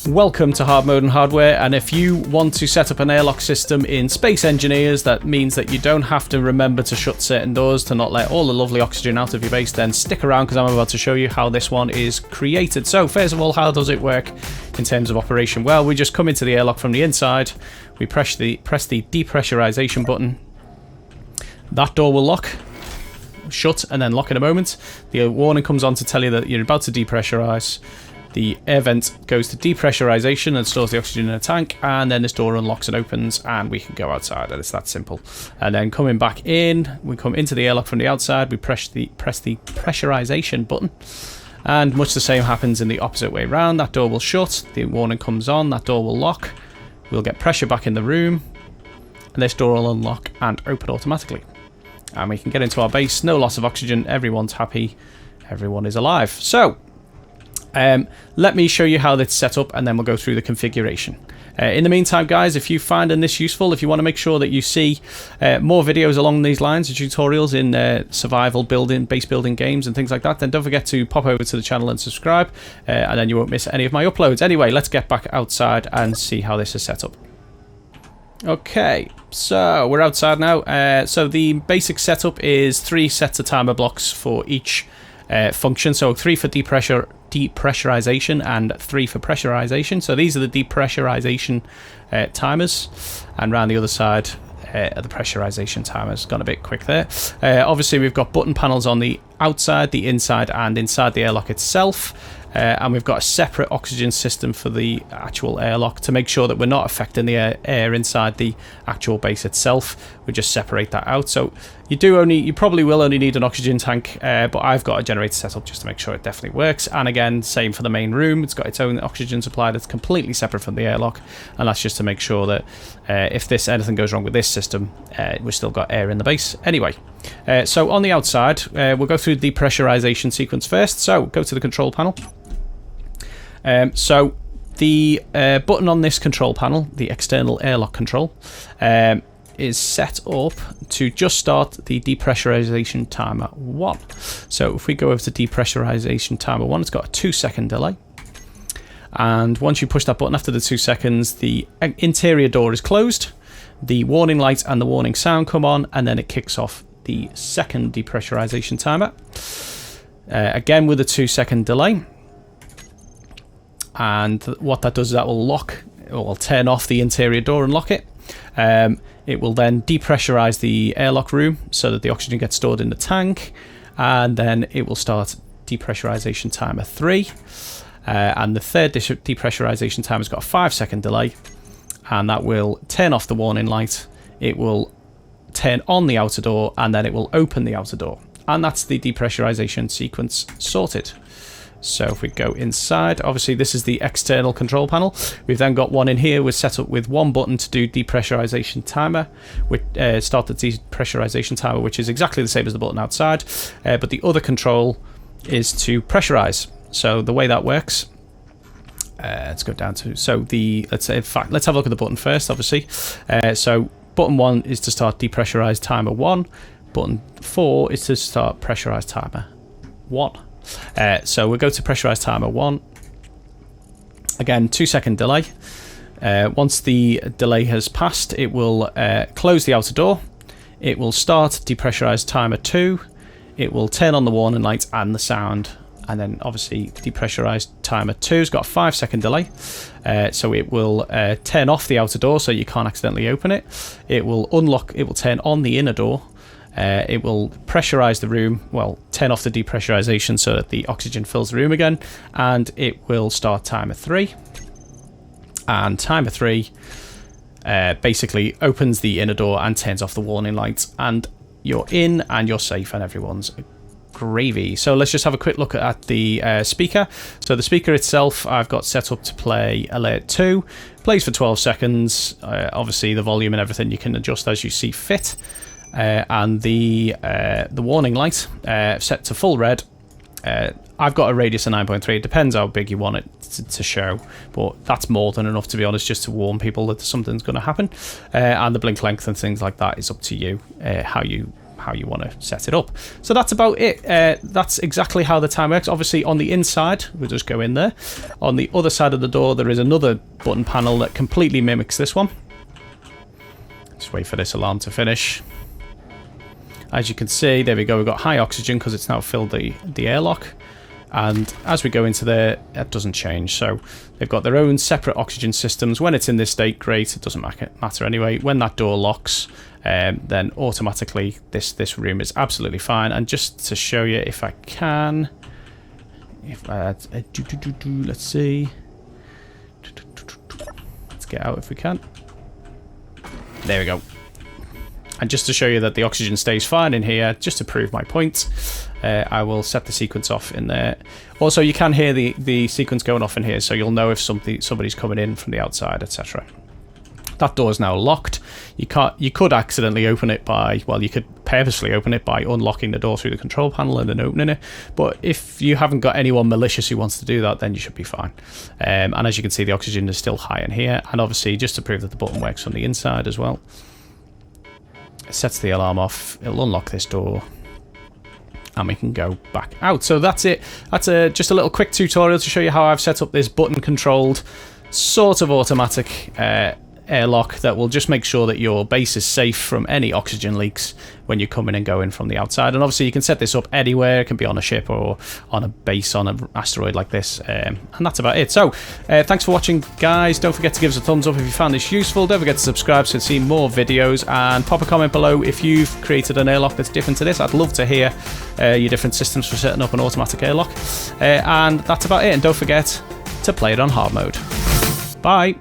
Welcome to Hard Mode and Hardware, and if you want to set up an airlock system in Space Engineers that means that you don't have to remember to shut certain doors to not let all the lovely oxygen out of your base, then stick around because I'm about to show you how this one is created. So first of all, how does it work in terms of operation? Well, we just come into the airlock from the inside, we press the depressurization button, that door will lock, shut and then lock in a moment. The warning comes on to tell you that you're about to depressurize. The air vent goes to depressurization and stores the oxygen in a tank, and then this door unlocks and opens and we can go outside, and it's that simple. And then coming back in, we come into the airlock from the outside, we press the pressurization button, and much the same happens in the opposite way around. That door will shut, the warning comes on, that door will lock, we'll get pressure back in the room, and this door will unlock and open automatically. And we can get into our base, no loss of oxygen, everyone's happy, everyone is alive. So let me show you how that's set up, and then we'll go through the configuration. In the meantime, guys, if you find this useful, if you want to make sure that you see more videos along these lines, tutorials in survival building, base building games and things like that, then don't forget to pop over to the channel and subscribe, and then you won't miss any of my uploads. Anyway, let's get back outside and see how this is set up. Okay, so we're outside now. So the basic setup is 3 sets of timer blocks for each function. So 3 for depressurization and 3 for pressurization. So these are the depressurization timers, and around the other side are the pressurization timers. Gone a bit quick there. Obviously we've got button panels on the outside, the inside, and inside the airlock itself. And we've got a separate oxygen system for the actual airlock to make sure that we're not affecting the air inside the actual base itself. We just separate that out. So you probably will only need an oxygen tank, but I've got a generator set up just to make sure it definitely works. And again, same for the main room. It's got its own oxygen supply that's completely separate from the airlock, and that's just to make sure that if anything goes wrong with this system, we've still got air in the base. Anyway, so on the outside, we'll go through the depressurization sequence first. So go to the control panel. So the button on this control panel, the external airlock control, is set up to just start the depressurization timer 1. So if we go over to depressurization timer 1, it's got a 2-second delay. And once you push that button after the 2 seconds, the interior door is closed, the warning light and the warning sound come on, and then it kicks off the second depressurization timer. Again with a 2-second delay. And what that does is that will turn off the interior door and lock it. It will then depressurize the airlock room so that the oxygen gets stored in the tank, and then it will start depressurization timer 3. And the third depressurization timer has got a 5-second delay, and that will turn off the warning light. It will turn on the outer door, and then it will open the outer door. And that's the depressurization sequence sorted. So if we go inside, obviously this is the external control panel. We've then got one in here. We're set up with one button to do depressurization timer, which start the depressurization timer, which is exactly the same as the button outside. But the other control is to pressurize. So the way that works, let's go down to let's have a look at the button first. Obviously, so button 1 is to start depressurize timer 1. Button 4 is to start pressurize timer 1. So we'll go to pressurize timer 1. Again, 2-second delay. Once the delay has passed, it will close the outer door. It will start depressurize timer 2. It will turn on the warning light and the sound, and then obviously depressurize timer 2 has got a 5-second delay. So it will turn off the outer door so you can't accidentally open it. It will unlock. It will turn on the inner door. It will pressurize the room, turn off the depressurization so that the oxygen fills the room again, and it will start timer 3. And timer 3 basically opens the inner door and turns off the warning lights, and you're in and you're safe and everyone's gravy. So let's just have a quick look at the speaker. So the speaker itself I've got set up to play Alert 2. Plays for 12 seconds. Obviously the volume and everything you can adjust as you see fit. And the warning light set to full red. I've got a radius of 9.3. It depends how big you want it to show, but that's more than enough, to be honest, just to warn people that something's going to happen. And the blink length and things like that is up to you, how you how you want to set it up. So that's about it. That's exactly how the time works. Obviously on the inside, we'll just go in there. On the other side of the door, there is another button panel that completely mimics this one. Just wait for this alarm to finish. As you can see, there we go, we've got high oxygen because it's now filled the airlock. And as we go into there, that doesn't change. So they've got their own separate oxygen systems. When it's in this state, great, it doesn't matter anyway. When that door locks, then automatically this room is absolutely fine. And just to show you, if I can, let's see. Let's get out if we can. There we go. And just to show you that the oxygen stays fine in here, just to prove my point, I will set the sequence off in there. Also, you can hear the sequence going off in here, so you'll know if somebody's coming in from the outside, etc. That door is now locked. You could accidentally open it by, well, you could purposely open it by unlocking the door through the control panel and then opening it. But if you haven't got anyone malicious who wants to do that, then you should be fine. And as you can see, the oxygen is still high in here. And obviously, just to prove that the button works from the inside as well, it sets the alarm off. It'll unlock this door, and we can go back out. So that's it. That's just a little quick tutorial to show you how I've set up this button-controlled, sort of automatic airlock that will just make sure that your base is safe from any oxygen leaks when you're coming and going from the outside. And obviously you can set this up anywhere. It can be on a ship or on a base on an asteroid like this. And that's about it. So thanks for watching, guys. Don't forget to give us a thumbs up if you found this useful. Don't forget to subscribe to see more videos, and pop a comment below if you've created an airlock that's different to this. I'd love to hear your different systems for setting up an automatic airlock. And that's about it. And don't forget to play it on hard mode. Bye.